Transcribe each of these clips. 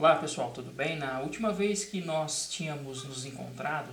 Olá pessoal, tudo bem? Na última vez que nós tínhamos nos encontrado,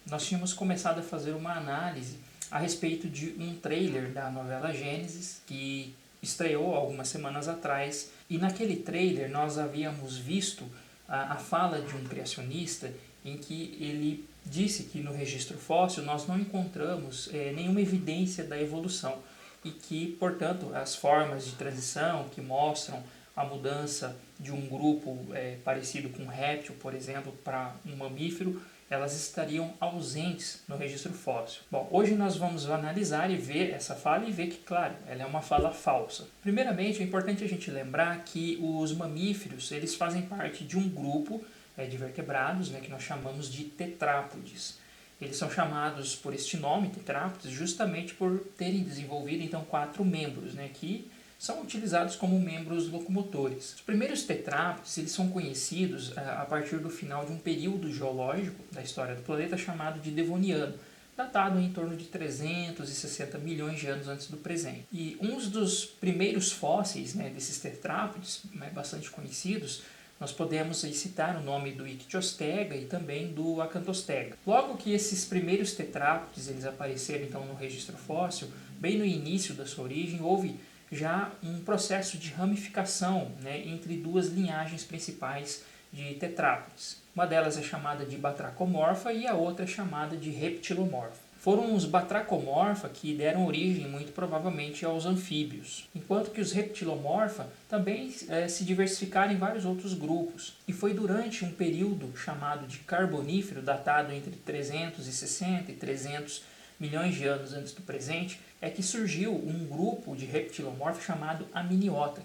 nós tínhamos começado a fazer uma análise a respeito de um trailer da novela Gênesis que estreou algumas semanas atrás, e naquele trailer nós havíamos visto a fala de um criacionista em que ele disse que no registro fóssil nós não encontramos nenhuma evidência da evolução e que, portanto, as formas de transição que mostram a mudança de um grupo parecido com um réptil, por exemplo, para um mamífero, elas estariam ausentes no registro fóssil. Bom, hoje nós vamos analisar e ver essa fala e ver que, claro, ela é uma fala falsa. Primeiramente, é importante a gente lembrar que os mamíferos, eles fazem parte de um grupo de vertebrados, que nós chamamos de tetrápodes. Eles são chamados por este nome, tetrápodes, justamente por terem desenvolvido então 4 membros, que são utilizados como membros locomotores. Os primeiros tetrápodes eles são conhecidos a partir do final de um período geológico da história do planeta chamado de Devoniano, datado em torno de 360 milhões de anos antes do presente. E um dos primeiros fósseis desses tetrápodes, bastante conhecidos, nós podemos aí citar o nome do Ictiostega e também do Acantostega. Logo que esses primeiros tetrápodes eles apareceram então no registro fóssil, bem no início da sua origem, houve já um processo de ramificação entre duas linhagens principais de tetrápodes. Uma delas é chamada de Batracomorpha e a outra é chamada de Reptilomorpha. Foram os Batracomorpha que deram origem, muito provavelmente, aos anfíbios, enquanto que os Reptilomorpha também se diversificaram em vários outros grupos. E foi durante um período chamado de Carbonífero, datado entre 360 e 300 milhões de anos antes do presente, é que surgiu um grupo de reptilomorfos chamado Amniota,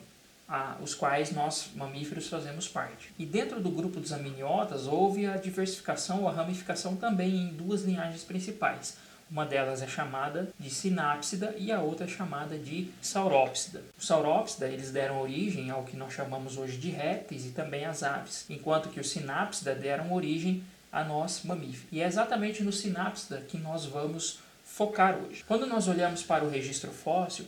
os quais nós, mamíferos, fazemos parte. E dentro do grupo dos Amniotas houve a diversificação ou a ramificação também em duas linhagens principais. Uma delas é chamada de Sinápsida e a outra é chamada de Saurópsida. Os Saurópsida eles deram origem ao que nós chamamos hoje de répteis e também às aves, enquanto que os Sinápsida deram origem a nós, mamíferos. E é exatamente no Sinápsida que nós vamos focar hoje. Quando nós olhamos para o registro fóssil,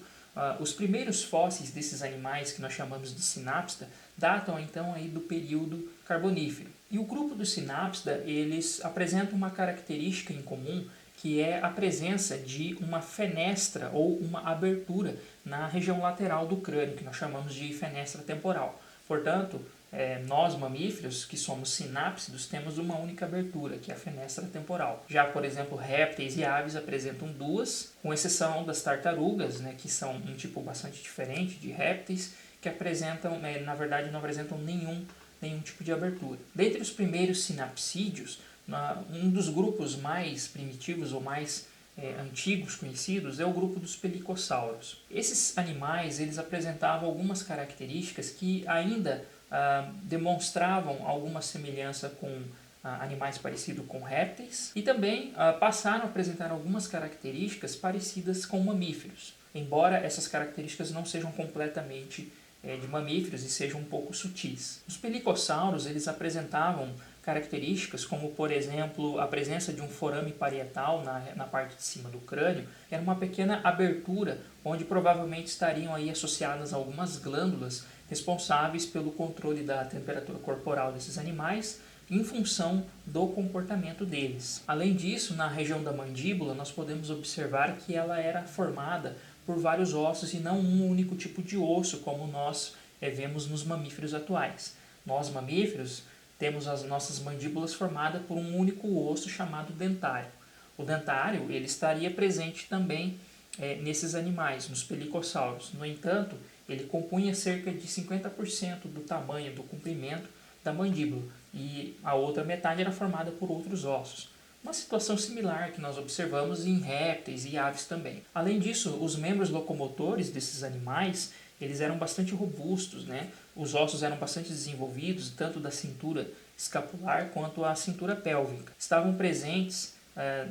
os primeiros fósseis desses animais que nós chamamos de Sinápsida datam então aí do período Carbonífero. E o grupo dos Sinápsida eles apresentam uma característica em comum, que é a presença de uma fenestra ou uma abertura na região lateral do crânio, que nós chamamos de fenestra temporal. Portanto, nós mamíferos, que somos sinápsidos, temos uma única abertura, que é a fenestra temporal. Já, por exemplo, répteis e aves apresentam duas, com exceção das tartarugas, que são um tipo bastante diferente de répteis, que apresentam, na verdade, não apresentam nenhum tipo de abertura. Dentre os primeiros sinapsídeos, um dos grupos mais primitivos ou mais antigos conhecidos é o grupo dos pelicossauros. Esses animais eles apresentavam algumas características que ainda demonstravam alguma semelhança com animais parecidos com répteis e também passaram a apresentar algumas características parecidas com mamíferos, embora essas características não sejam completamente de mamíferos e sejam um pouco sutis. Os pelicossauros eles apresentavam características como, por exemplo, a presença de um forame parietal na parte de cima do crânio, que era uma pequena abertura onde provavelmente estariam aí associadas algumas glândulas responsáveis pelo controle da temperatura corporal desses animais em função do comportamento deles. Além disso, na região da mandíbula, nós podemos observar que ela era formada por vários ossos e não um único tipo de osso, como nós vemos nos mamíferos atuais. Nós, mamíferos, temos as nossas mandíbulas formadas por um único osso chamado dentário. O dentário ele estaria presente também nesses animais, nos pelicossauros. No entanto, ele compunha cerca de 50% do tamanho, do comprimento da mandíbula, e a outra metade era formada por outros ossos. Uma situação similar que nós observamos em répteis e aves também. Além disso, os membros locomotores desses animais eles eram bastante robustos, Os ossos eram bastante desenvolvidos, tanto da cintura escapular quanto a cintura pélvica. Estavam presentes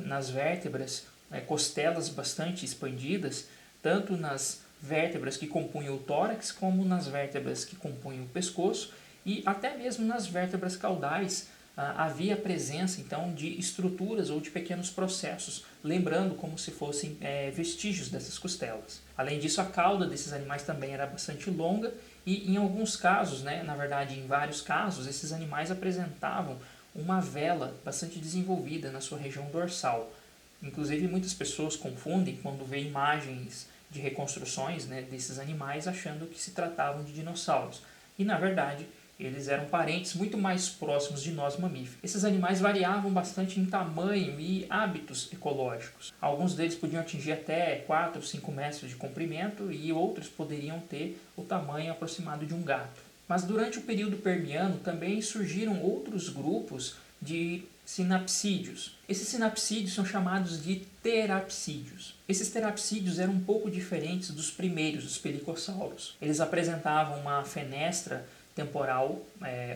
nas vértebras costelas bastante expandidas, tanto nas vértebras que compunham o tórax, como nas vértebras que compunham o pescoço, e até mesmo nas vértebras caudais havia presença então de estruturas ou de pequenos processos, lembrando como se fossem vestígios dessas costelas. Além disso, a cauda desses animais também era bastante longa E em alguns casos, né, na verdade em vários casos, esses animais apresentavam uma vela bastante desenvolvida na sua região dorsal. Inclusive muitas pessoas confundem quando vê imagens de reconstruções, né, desses animais achando que se tratavam de dinossauros. E na verdade eles eram parentes muito mais próximos de nós mamíferos. Esses animais variavam bastante em tamanho e hábitos ecológicos. Alguns deles podiam atingir até 4 ou 5 metros de comprimento e outros poderiam ter o tamanho aproximado de um gato. Mas durante o período Permiano também surgiram outros grupos de sinapsídeos. Esses sinapsídeos são chamados de terapsídeos. Esses terapsídeos eram um pouco diferentes dos primeiros, dos pelicossauros. Eles apresentavam uma fenestra temporal,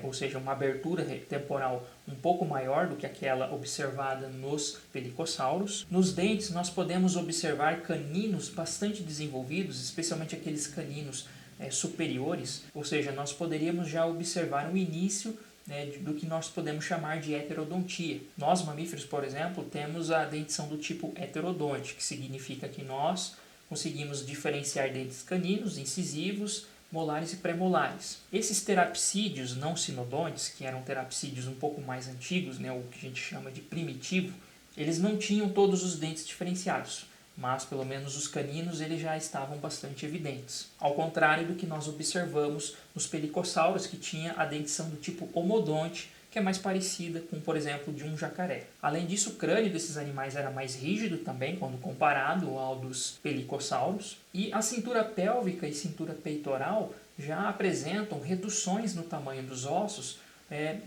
ou seja, uma abertura temporal um pouco maior do que aquela observada nos pelicossauros. Nos dentes nós podemos observar caninos bastante desenvolvidos, especialmente aqueles caninos superiores, ou seja, nós poderíamos já observar o início, né, do que nós podemos chamar de heterodontia. Nós, mamíferos, por exemplo, temos a dentição do tipo heterodonte, que significa que nós conseguimos diferenciar dentes caninos, incisivos, molares e premolares. Esses terapsídeos não sinodontes, que eram terapsídeos um pouco mais antigos, né, o que a gente chama de primitivo, eles não tinham todos os dentes diferenciados, mas pelo menos os caninos eles já estavam bastante evidentes. Ao contrário do que nós observamos nos pelicossauros, que tinha a dentição do tipo homodonte, que é mais parecida com, por exemplo, de um jacaré. Além disso, o crânio desses animais era mais rígido também, quando comparado ao dos pelicossauros, e a cintura pélvica e cintura peitoral já apresentam reduções no tamanho dos ossos,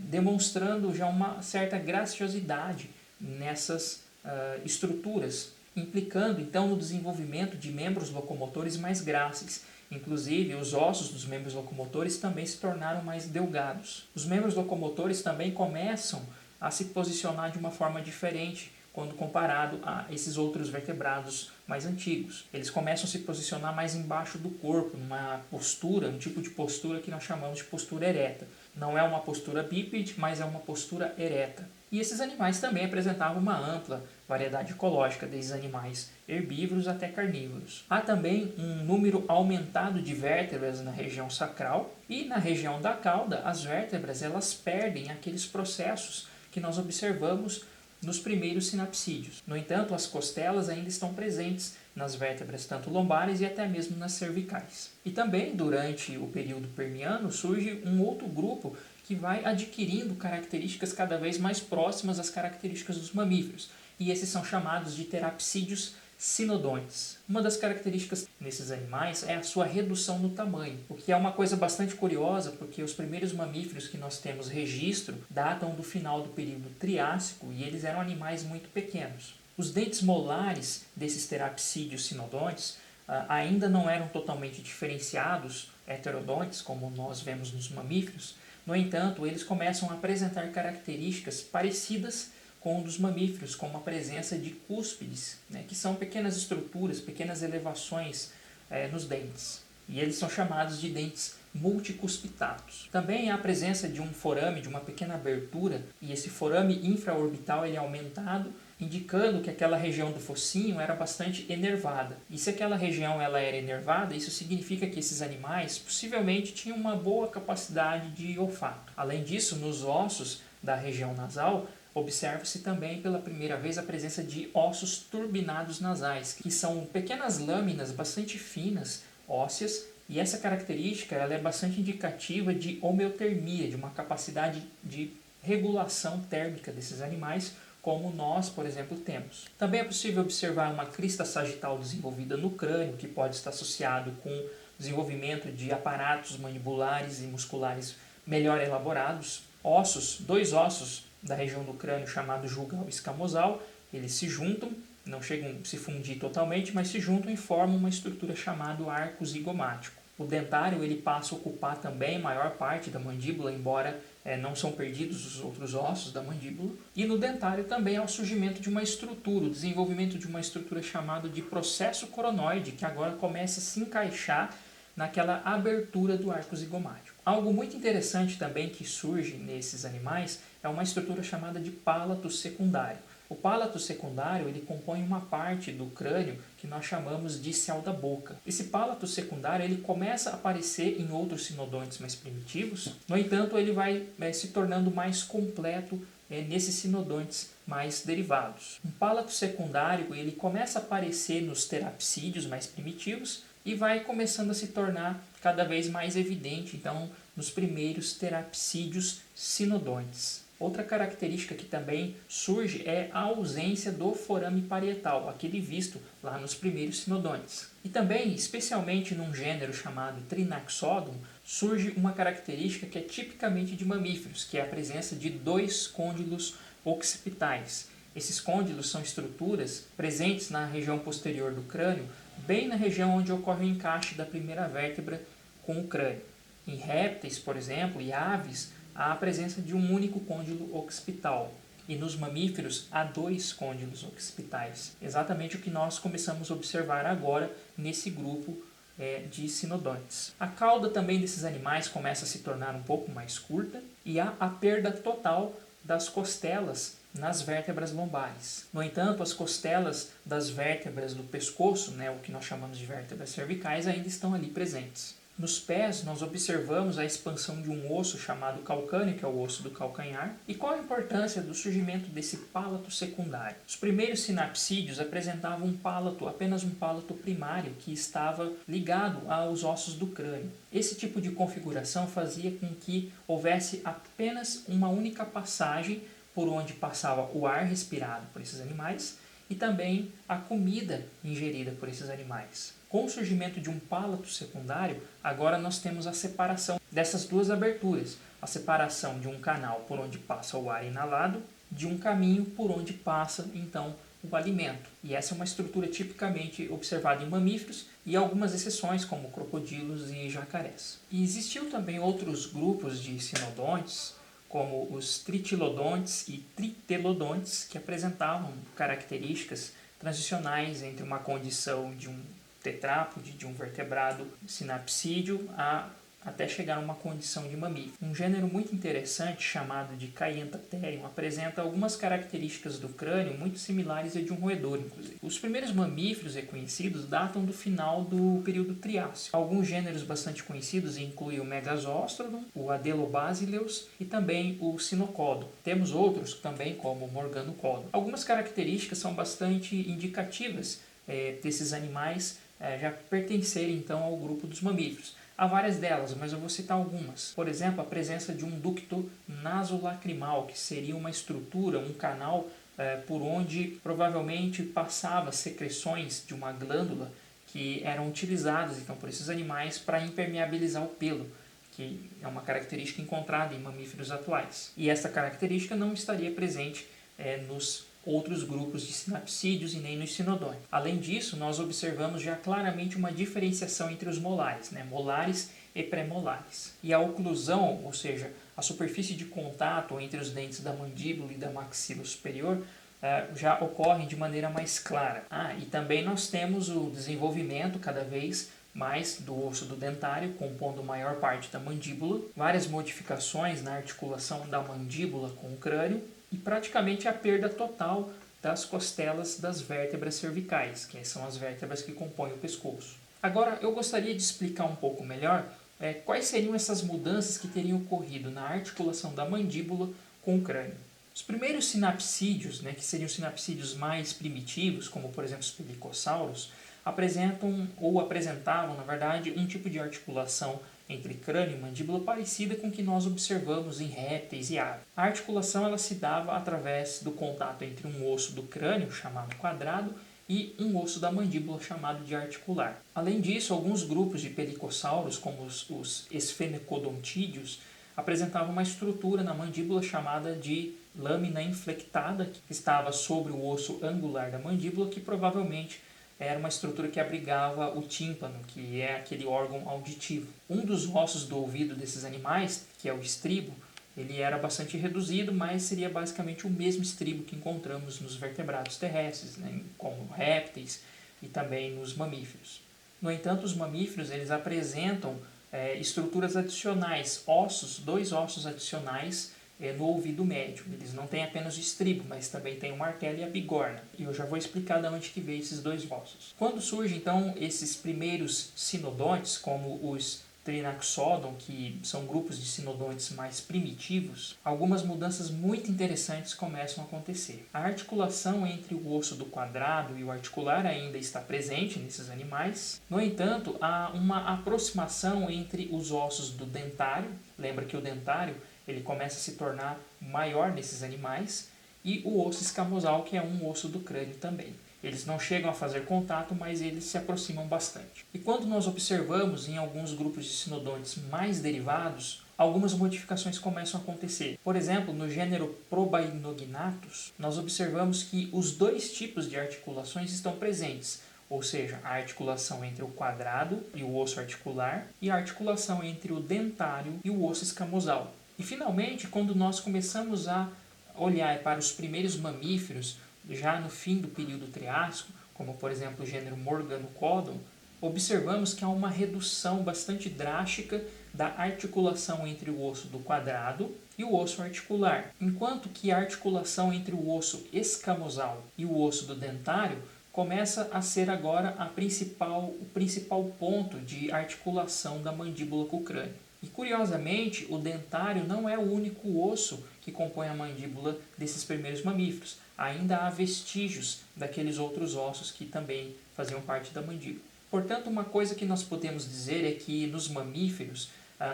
demonstrando já uma certa graciosidade nessas estruturas, implicando então no desenvolvimento de membros locomotores mais gráceis. Inclusive, os ossos dos membros locomotores também se tornaram mais delgados. Os membros locomotores também começam a se posicionar de uma forma diferente quando comparado a esses outros vertebrados mais antigos. Eles começam a se posicionar mais embaixo do corpo, numa postura, um tipo de postura que nós chamamos de postura ereta. Não é uma postura bípede, mas é uma postura ereta. E esses animais também apresentavam uma ampla variedade ecológica, desde animais herbívoros até carnívoros. Há também um número aumentado de vértebras na região sacral e na região da cauda, as vértebras elas perdem aqueles processos que nós observamos nos primeiros sinapsídeos. No entanto, as costelas ainda estão presentes nas vértebras tanto lombares e até mesmo nas cervicais. E também, durante o período permiano, surge um outro grupo que vai adquirindo características cada vez mais próximas às características dos mamíferos. E esses são chamados de terapsídeos sinodontes. Uma das características nesses animais é a sua redução no tamanho, o que é uma coisa bastante curiosa, porque os primeiros mamíferos que nós temos registro datam do final do período Triássico e eles eram animais muito pequenos. Os dentes molares desses terapsídeos sinodontes ainda não eram totalmente diferenciados, heterodontes, como nós vemos nos mamíferos. No entanto, eles começam a apresentar características parecidas com o dos mamíferos, como a presença de cúspides, né, que são pequenas estruturas, pequenas elevações nos dentes. E eles são chamados de dentes multicuspitados. Também há a presença de um forame, de uma pequena abertura, e esse forame infraorbital ele é aumentado, indicando que aquela região do focinho era bastante enervada. E se aquela região ela era enervada, isso significa que esses animais possivelmente tinham uma boa capacidade de olfato. Além disso, nos ossos da região nasal, observa-se também pela primeira vez a presença de ossos turbinados nasais, que são pequenas lâminas bastante finas, ósseas, e essa característica ela é bastante indicativa de homeotermia, de uma capacidade de regulação térmica desses animais, como nós, por exemplo, temos. Também é possível observar uma crista sagital desenvolvida no crânio, que pode estar associado com o desenvolvimento de aparatos mandibulares e musculares melhor elaborados. Dois ossos da região do crânio chamado jugal e escamosal, eles se juntam, não chegam a se fundir totalmente, mas se juntam e formam uma estrutura chamada arco zigomático. O dentário ele passa a ocupar também a maior parte da mandíbula, embora não são perdidos os outros ossos da mandíbula. E no dentário também há o surgimento de uma estrutura, o desenvolvimento de uma estrutura chamada de processo coronoide, que agora começa a se encaixar naquela abertura do arco zigomático. Algo muito interessante também que surge nesses animais é uma estrutura chamada de pálato secundário. O pálato secundário ele compõe uma parte do crânio que nós chamamos de céu da boca. Esse pálato secundário ele começa a aparecer em outros sinodontes mais primitivos, no entanto ele vai se tornando mais completo nesses sinodontes mais derivados. Um pálato secundário ele começa a aparecer nos terapsídeos mais primitivos e vai começando a se tornar cada vez mais evidente, então, nos primeiros terapsídeos sinodontes. Outra característica que também surge é a ausência do forame parietal, aquele visto lá nos primeiros sinodontes. E também, especialmente num gênero chamado Trinaxodon, surge uma característica que é tipicamente de mamíferos, que é a presença de 2 côndilos occipitais. Esses côndilos são estruturas presentes na região posterior do crânio, bem na região onde ocorre o encaixe da primeira vértebra com o crânio. Em répteis, por exemplo, e aves, há a presença de um único côndilo occipital. E nos mamíferos há 2 côndilos occipitais. Exatamente o que nós começamos a observar agora nesse grupo de sinodontes. A cauda também desses animais começa a se tornar um pouco mais curta e há a perda total das costelas nas vértebras lombares. No entanto, as costelas das vértebras do pescoço, o que nós chamamos de vértebras cervicais, ainda estão ali presentes. Nos pés, nós observamos a expansão de um osso chamado calcâneo, que é o osso do calcanhar. E qual a importância do surgimento desse pálato secundário? Os primeiros sinapsídeos apresentavam apenas um pálato primário, que estava ligado aos ossos do crânio. Esse tipo de configuração fazia com que houvesse apenas uma única passagem por onde passava o ar respirado por esses animais e também a comida ingerida por esses animais. Com o surgimento de um pálato secundário, agora nós temos a separação dessas 2 aberturas. A separação de um canal por onde passa o ar inalado, de um caminho por onde passa, então, o alimento. E essa é uma estrutura tipicamente observada em mamíferos e algumas exceções, como crocodilos e jacarés. E existiam também outros grupos de sinodontes, como os tritilodontes e tritelodontes, que apresentavam características transicionais entre uma condição de um tetrápode, de um vertebrado sinapsídeo, até chegar a uma condição de mamífero. Um gênero muito interessante, chamado de Kayentatherium, apresenta algumas características do crânio muito similares a de um roedor, inclusive. Os primeiros mamíferos reconhecidos datam do final do período Triássico. Alguns gêneros bastante conhecidos incluem o Megazostrodon, o Adelobasileus e também o Sinocodon. Temos outros também, como o Morganocodon. Algumas características são bastante indicativas desses animais já pertencerem então ao grupo dos mamíferos. Há várias delas, mas eu vou citar algumas. Por exemplo, a presença de um ducto nasolacrimal, que seria uma estrutura, um canal por onde provavelmente passava secreções de uma glândula que eram utilizadas então por esses animais para impermeabilizar o pelo, que é uma característica encontrada em mamíferos atuais. E essa característica não estaria presente nos outros grupos de sinapsídeos e nem nos sinodontes. Além disso, nós observamos já claramente uma diferenciação entre os molares, molares e pré-molares. E a oclusão, ou seja, a superfície de contato entre os dentes da mandíbula e da maxila superior, já ocorrem de maneira mais clara. E também nós temos o desenvolvimento cada vez mais do osso do dentário, compondo a maior parte da mandíbula, várias modificações na articulação da mandíbula com o crânio, e praticamente a perda total das costelas das vértebras cervicais, que são as vértebras que compõem o pescoço. Agora, eu gostaria de explicar um pouco melhor quais seriam essas mudanças que teriam ocorrido na articulação da mandíbula com o crânio. Os primeiros sinapsídeos, que seriam os sinapsídeos mais primitivos, como por exemplo os pelicossauros, apresentavam, na verdade, um tipo de articulação entre crânio e mandíbula parecida com o que nós observamos em répteis e aves. A articulação ela se dava através do contato entre um osso do crânio, chamado quadrado, e um osso da mandíbula, chamado de articular. Além disso, alguns grupos de pelicossauros, como os esfenecodontídeos, apresentavam uma estrutura na mandíbula chamada de lâmina inflectada, que estava sobre o osso angular da mandíbula, que provavelmente era uma estrutura que abrigava o tímpano, que é aquele órgão auditivo. Um dos ossos do ouvido desses animais, que é o estribo, ele era bastante reduzido, mas seria basicamente o mesmo estribo que encontramos nos vertebrados terrestres, como répteis e também nos mamíferos. No entanto, os mamíferos eles apresentam estruturas adicionais, 2 ossos adicionais no ouvido médio. Eles não têm apenas o estribo, mas também tem o martelo e a bigorna. E eu já vou explicar de onde que veio esses dois ossos. Quando surgem então esses primeiros sinodontes, como os Trinaxodon, que são grupos de sinodontes mais primitivos, algumas mudanças muito interessantes começam a acontecer. A articulação entre o osso do quadrado e o articular ainda está presente nesses animais. No entanto, há uma aproximação entre os ossos do dentário. Lembra que o dentário ele começa a se tornar maior nesses animais, e o osso escamosal, que é um osso do crânio também. Eles não chegam a fazer contato, mas eles se aproximam bastante. E quando nós observamos em alguns grupos de sinodontes mais derivados, algumas modificações começam a acontecer. Por exemplo, no gênero Probainognathus, nós observamos que os dois tipos de articulações estão presentes, ou seja, a articulação entre o quadrado e o osso articular e a articulação entre o dentário e o osso escamosal. E finalmente, quando nós começamos a olhar para os primeiros mamíferos, já no fim do período Triássico, como por exemplo o gênero Morganocodon, observamos que há uma redução bastante drástica da articulação entre o osso do quadrado e o osso articular, enquanto que a articulação entre o osso escamosal e o osso do dentário começa a ser agora o principal ponto de articulação da mandíbula com o crânio. E curiosamente, o dentário não é o único osso que compõe a mandíbula desses primeiros mamíferos. Ainda há vestígios daqueles outros ossos que também faziam parte da mandíbula. Portanto, uma coisa que nós podemos dizer é que nos mamíferos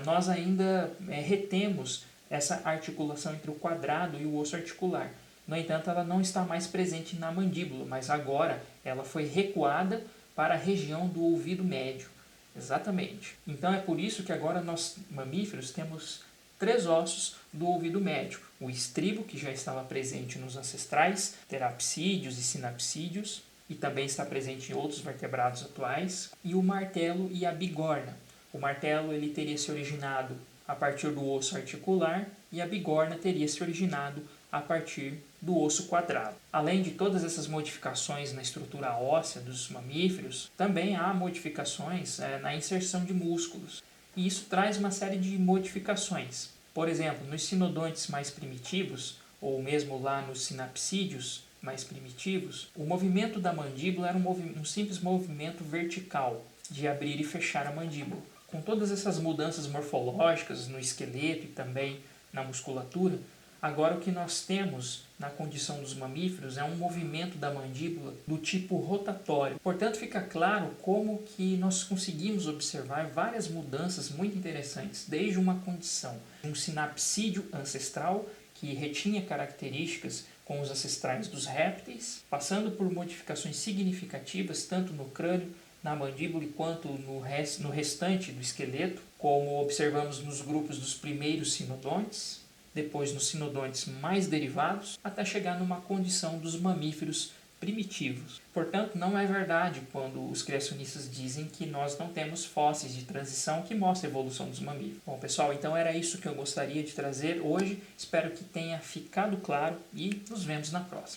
nós ainda retemos essa articulação entre o quadrado e o osso articular. No entanto, ela não está mais presente na mandíbula, mas agora ela foi recuada para a região do ouvido médio. Exatamente. Então é por isso que agora nós, mamíferos, temos 3 ossos do ouvido médio. O estribo, que já estava presente nos ancestrais, terapsídeos e sinapsídeos, e também está presente em outros vertebrados atuais, e o martelo e a bigorna. O martelo ele teria se originado a partir do osso articular e a bigorna teria se originado a partir do osso quadrado. Além de todas essas modificações na estrutura óssea dos mamíferos, também há modificações na inserção de músculos. E isso traz uma série de modificações. Por exemplo, nos sinodontes mais primitivos, ou mesmo lá nos sinapsídeos mais primitivos, o movimento da mandíbula era um simples movimento vertical, de abrir e fechar a mandíbula. Com todas essas mudanças morfológicas no esqueleto e também na musculatura, agora o que nós temos na condição dos mamíferos é um movimento da mandíbula do tipo rotatório. Portanto, fica claro como que nós conseguimos observar várias mudanças muito interessantes, desde uma condição de um sinapsídeo ancestral que retinha características com os ancestrais dos répteis, passando por modificações significativas tanto no crânio, na mandíbula quanto no restante do esqueleto, como observamos nos grupos dos primeiros sinodontes, depois nos sinodontes mais derivados, até chegar numa condição dos mamíferos primitivos. Portanto, não é verdade quando os criacionistas dizem que nós não temos fósseis de transição que mostram a evolução dos mamíferos. Bom, pessoal, então era isso que eu gostaria de trazer hoje. Espero que tenha ficado claro e nos vemos na próxima.